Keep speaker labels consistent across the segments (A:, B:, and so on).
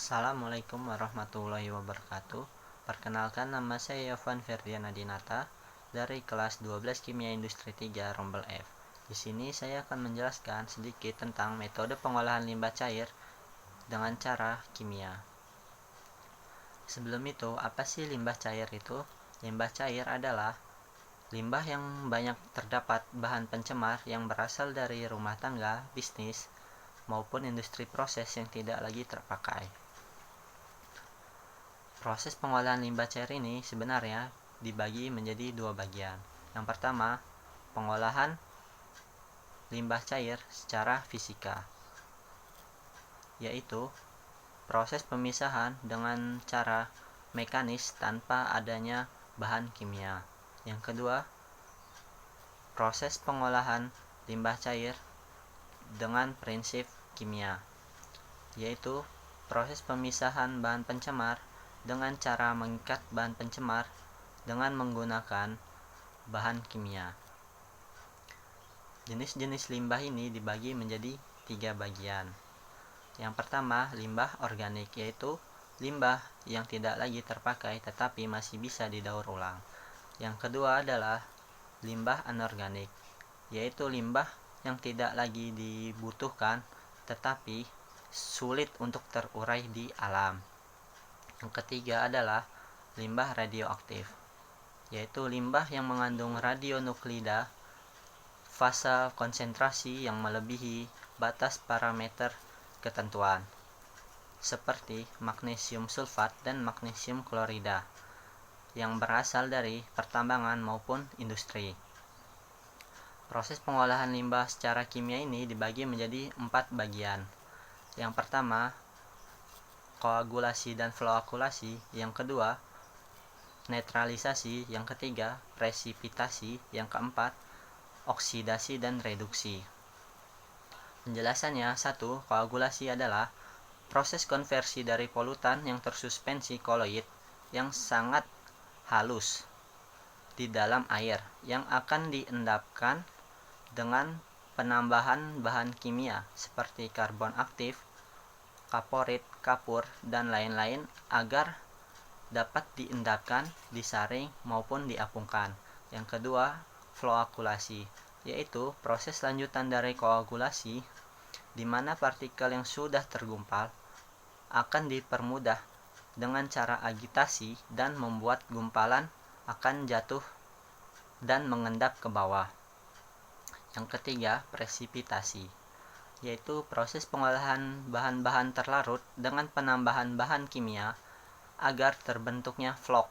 A: Assalamualaikum warahmatullahi wabarakatuh. Perkenalkan, nama saya Yovan Ferdiana Dinata dari kelas 12 Kimia Industri 3 Rombel F. Di sini saya akan menjelaskan sedikit tentang metode pengolahan limbah cair dengan cara kimia. Sebelum itu, apa sih limbah cair itu? Limbah cair adalah limbah yang banyak terdapat bahan pencemar yang berasal dari rumah tangga, bisnis, maupun industri proses yang tidak lagi terpakai. Proses pengolahan limbah cair ini sebenarnya dibagi menjadi dua bagian. Yang pertama, pengolahan limbah cair secara fisika, yaitu proses pemisahan dengan cara mekanis tanpa adanya bahan kimia. Yang kedua, proses pengolahan limbah cair dengan prinsip kimia, yaitu proses pemisahan bahan pencemar dengan cara mengikat bahan pencemar dengan menggunakan bahan kimia. Jenis-jenis limbah ini dibagi menjadi 3 bagian. Yang pertama, limbah organik, yaitu limbah yang tidak lagi terpakai tetapi masih bisa didaur ulang. Yang kedua adalah limbah anorganik, yaitu limbah yang tidak lagi dibutuhkan tetapi sulit untuk terurai di alam. Yang ketiga adalah limbah radioaktif, yaitu limbah yang mengandung radionuklida fase konsentrasi yang melebihi batas parameter ketentuan, seperti magnesium sulfat dan magnesium klorida, yang berasal dari pertambangan maupun industri. Proses pengolahan limbah secara kimia ini dibagi menjadi 4 bagian. Yang pertama, koagulasi dan floakulasi. Yang kedua, netralisasi. Yang ketiga, presipitasi. Yang keempat, oksidasi dan reduksi. Penjelasannya: 1. Koagulasi adalah proses konversi dari polutan yang tersuspensi koloid yang sangat halus di dalam air yang akan diendapkan dengan penambahan bahan kimia seperti karbon aktif, kaporit, kapur, dan lain-lain agar dapat diendapkan, disaring, maupun diapungkan. Yang kedua, floakulasi, yaitu proses lanjutan dari koagulasi di mana partikel yang sudah tergumpal akan dipermudah dengan cara agitasi dan membuat gumpalan akan jatuh dan mengendap ke bawah. Yang ketiga, presipitasi, yaitu proses pengolahan bahan-bahan terlarut dengan penambahan bahan kimia agar terbentuknya flok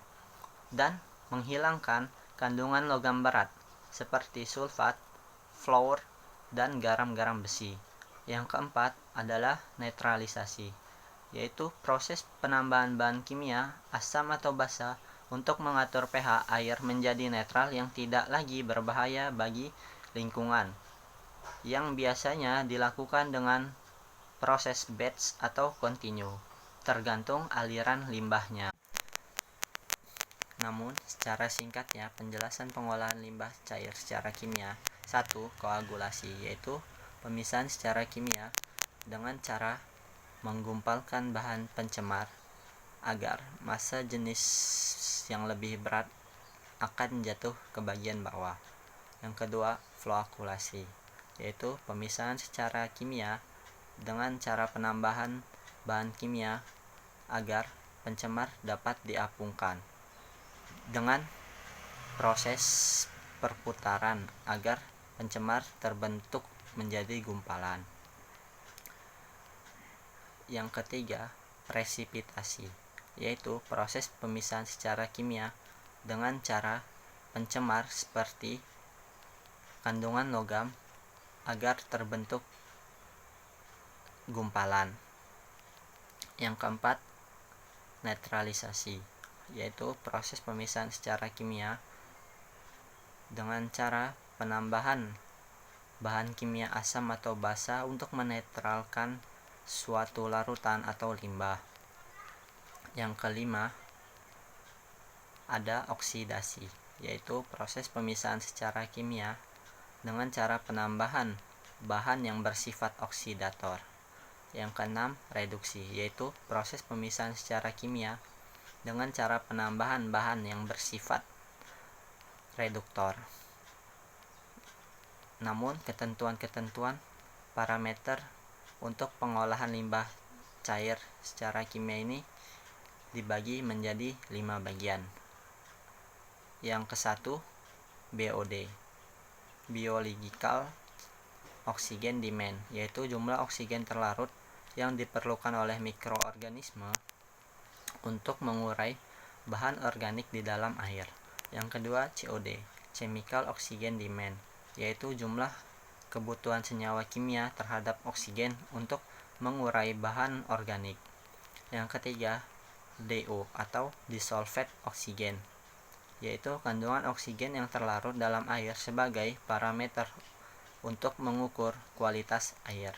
A: dan menghilangkan kandungan logam berat seperti sulfat, fluor, dan garam-garam besi. Yang keempat adalah netralisasi, yaitu proses penambahan bahan kimia asam atau basa untuk mengatur pH air menjadi netral yang tidak lagi berbahaya bagi lingkungan, yang biasanya dilakukan dengan proses batch atau continue, tergantung aliran limbahnya. Namun, secara singkatnya, penjelasan pengolahan limbah cair secara kimia. 1. Koagulasi, yaitu pemisahan secara kimia dengan cara menggumpalkan bahan pencemar agar massa jenis yang lebih berat akan jatuh ke bagian bawah. Yang kedua, floakulasi, yaitu pemisahan secara kimia dengan cara penambahan bahan kimia agar pencemar dapat diapungkan dengan proses perputaran agar pencemar terbentuk menjadi gumpalan. Yang ketiga, presipitasi, yaitu proses pemisahan secara kimia dengan cara pencemar seperti kandungan logam agar terbentuk gumpalan. Yang keempat, netralisasi, yaitu proses pemisahan secara kimia dengan cara penambahan bahan kimia asam atau basa untuk menetralkan suatu larutan atau limbah. Yang kelima, ada oksidasi, yaitu proses pemisahan secara kimia dengan cara penambahan bahan yang bersifat oksidator Yang keenam, reduksi, yaitu proses pemisahan secara kimia dengan cara penambahan bahan yang bersifat reduktor. Namun, ketentuan-ketentuan parameter untuk pengolahan limbah cair secara kimia ini dibagi menjadi 5 bagian. Yang ke-1, BOD, Biological Oxygen Demand, yaitu jumlah oksigen terlarut yang diperlukan oleh mikroorganisme untuk mengurai bahan organik di dalam air. Yang kedua, COD, Chemical Oxygen Demand, yaitu jumlah kebutuhan senyawa kimia terhadap oksigen untuk mengurai bahan organik. Yang ketiga, DO atau Dissolved Oxygen, yaitu kandungan oksigen yang terlarut dalam air sebagai parameter untuk mengukur kualitas air.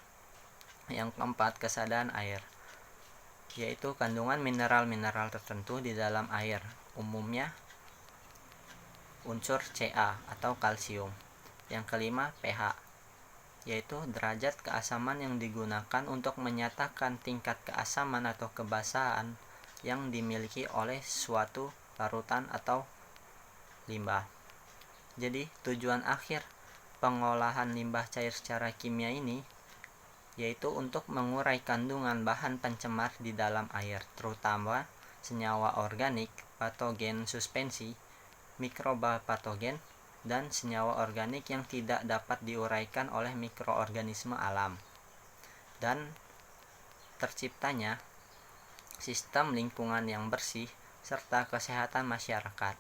A: Yang keempat, kesadaran air, yaitu kandungan mineral-mineral tertentu di dalam air, umumnya unsur Ca atau kalsium. Yang kelima, pH, yaitu derajat keasaman yang digunakan untuk menyatakan tingkat keasaman atau kebasahan yang dimiliki oleh suatu larutan atau limbah. Jadi, tujuan akhir pengolahan limbah cair secara kimia ini yaitu untuk mengurai kandungan bahan pencemar di dalam air, terutama senyawa organik, patogen suspensi, mikroba patogen, dan senyawa organik yang tidak dapat diuraikan oleh mikroorganisme alam, dan terciptanya sistem lingkungan yang bersih serta kesehatan masyarakat.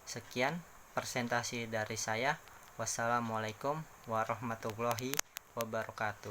A: Sekian presentasi dari saya. Wassalamualaikum warahmatullahi wabarakatuh.